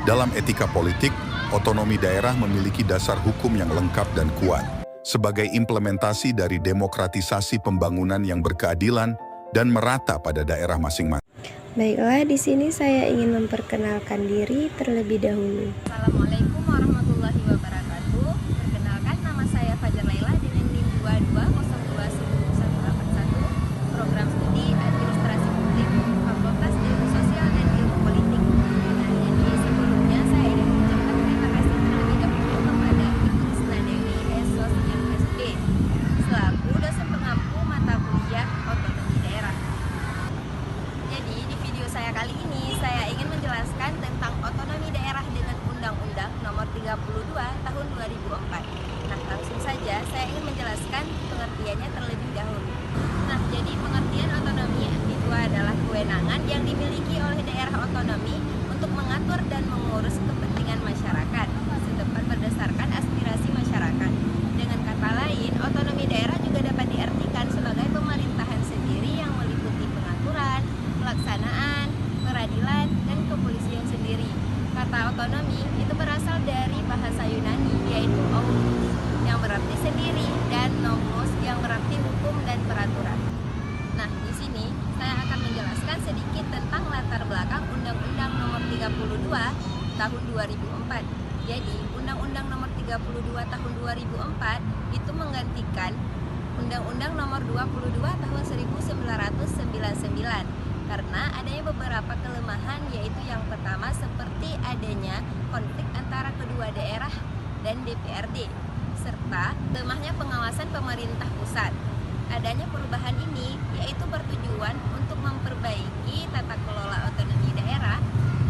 Dalam etika politik, otonomi daerah memiliki dasar hukum yang lengkap dan kuat sebagai implementasi dari demokratisasi pembangunan yang berkeadilan dan merata pada daerah masing-masing. Baiklah, di sini saya ingin memperkenalkan diri terlebih dahulu. Assalamualaikum warahmatullahi wabarakatuh. Perkenalkan, nama saya Fajar Laila dengan NIM 22021181, program studi Administrasi Publik, Fakultas Ilmu Sosial dan Ilmu Politik. Nah, jadi sebelumnya saya ingin mengucapkan terima kasih terlebih dahulu kepada Ibu Krisna Dewi Esos MSD selaku dosen pengampu mata kuliah otonomi daerah. Jadi di video saya kali ini saya ingin menjelaskan tentang otonomi daerah dengan Undang-Undang Nomor 32 Tahun 2004. Nah, langsung saja saya ingin menjelaskan pengertiannya terlebih dahulu. Nah, jadi pengertian otonomi itu adalah kewenangan yang dimiliki oleh daerah otonomi untuk mengatur dan mengurus kepentingan masyarakat setempat berdasarkan aspirasi masyarakat. Dengan kata lain, otonomi daerah juga dapat diartikan sebagai pemerintahan sendiri yang meliputi pengaturan, pelaksanaan, peradilan, dan kepolisian sendiri. Kata otonomi itu berasal dari bahasa Yunani, yaitu ounos, yang berarti sendiri, dan nomos, yang berarti hukum dan peraturan. Nah, di sini saya akan menjelaskan sedikit tentang latar belakang Undang-Undang Nomor 32 Tahun 2004. Jadi, Undang-Undang Nomor 32 Tahun 2004 itu menggantikan Undang-Undang Nomor 22 Tahun 1999 karena adanya beberapa kelemahan, yaitu yang pertama seperti adanya konflik antara kedua daerah dan DPRD serta lemahnya pengawasan pemerintah pusat. Adanya perubahan ini yaitu bertujuan untuk memperbaiki tata kelola otonomi daerah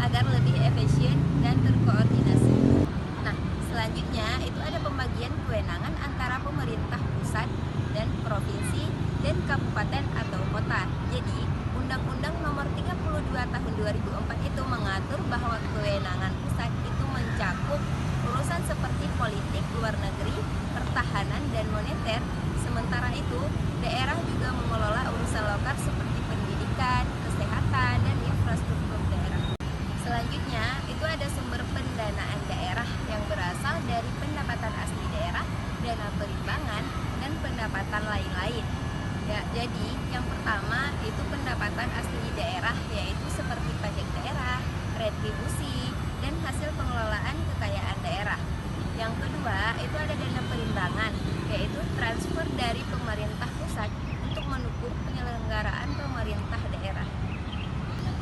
agar lebih efisien dan terkoordinasi. Nah, selanjutnya itu ada pembagian kewenangan antara pemerintah pusat dan provinsi dan kabupaten atau kota. Jadi, Undang-Undang Nomor 32 Tahun 2004 itu mengatur bahwa kewenangan pusat itu mencakup urusan seperti politik luar negeri, pertahanan, dan moneter. Sementara itu, daerah juga mengelola urusan lokal seperti pendidikan, kesehatan, dan infrastruktur daerah. Selanjutnya, itu ada sumber pendanaan daerah yang berasal dari pendapatan asli daerah, dana perimbangan, dan pendapatan lain-lain. Ya, jadi yang pertama itu pendapatan asli daerah, yaitu seperti pajak daerah, retribusi, dan hasil pengelolaan kekayaan daerah. Yang kedua itu ada dana perimbangan, yaitu transfer dari pemerintah pusat untuk mendukung penyelenggaraan pemerintah daerah.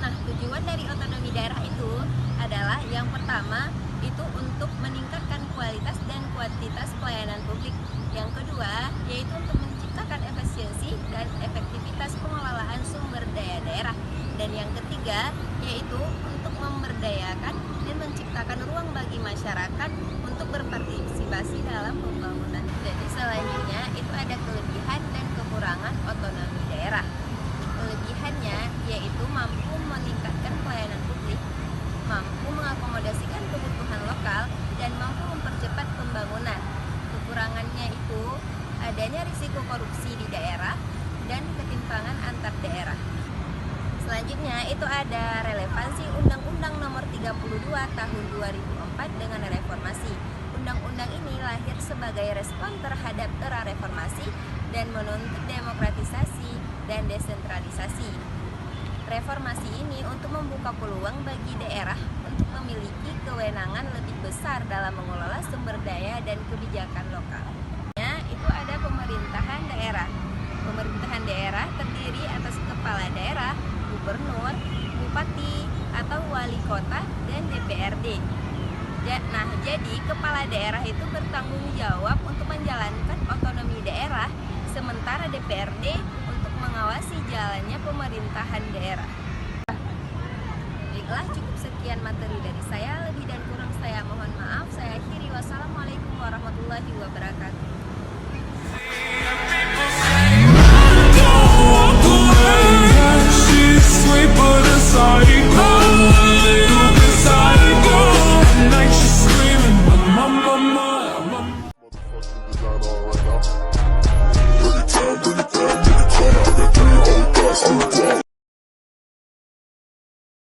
Nah, tujuan dari otonomi daerah itu adalah yang pertama itu untuk meningkatkan kualitas dan kuantitas pelayanan publik. Yang kedua yaitu untuk menciptakan efisiensi dan efektivitas pengelolaan sumber daya daerah. Dan yang ketiga yaitu untuk memberdayakan dan menciptakan ruang bagi masyarakat untuk berpartisipasi dalam pembangunan. Jadi selanjutnya itu ada kelebihan dan kekurangan otonomi daerah. Kelebihannya yaitu mampu meningkatkan pelayanan publik, mampu mengakomodasikan kebutuhan lokal, dan mampu mempercepat pembangunan. Kekurangannya itu adanya risiko korupsi di daerah dan ketimpangan antar daerah. Selanjutnya itu ada relevansi Undang-Undang Nomor 32 Tahun 2004 dengan reformasi. Undang-undang ini lahir sebagai respon terhadap era reformasi dan menuntut demokratisasi dan desentralisasi. Reformasi ini untuk membuka peluang bagi daerah untuk memiliki kewenangan lebih besar dalam mengelola sumber daya dan kebijakan lokal. Itu ada pemerintahan daerah. Pemerintahan daerah terdiri atas kepala daerah, gubernur, bupati, atau wali kota, dan DPRD. Nah, jadi kepala daerah itu bertanggung jawab untuk menjalankan otonomi daerah, sementara DPRD untuk mengawasi jalannya pemerintahan daerah. Baiklah, cukup sekian materi dari saya. Lebih dan kurang saya mohon maaf. Saya akhiri. Wassalamualaikum. warahmatullahi wabarakatuh.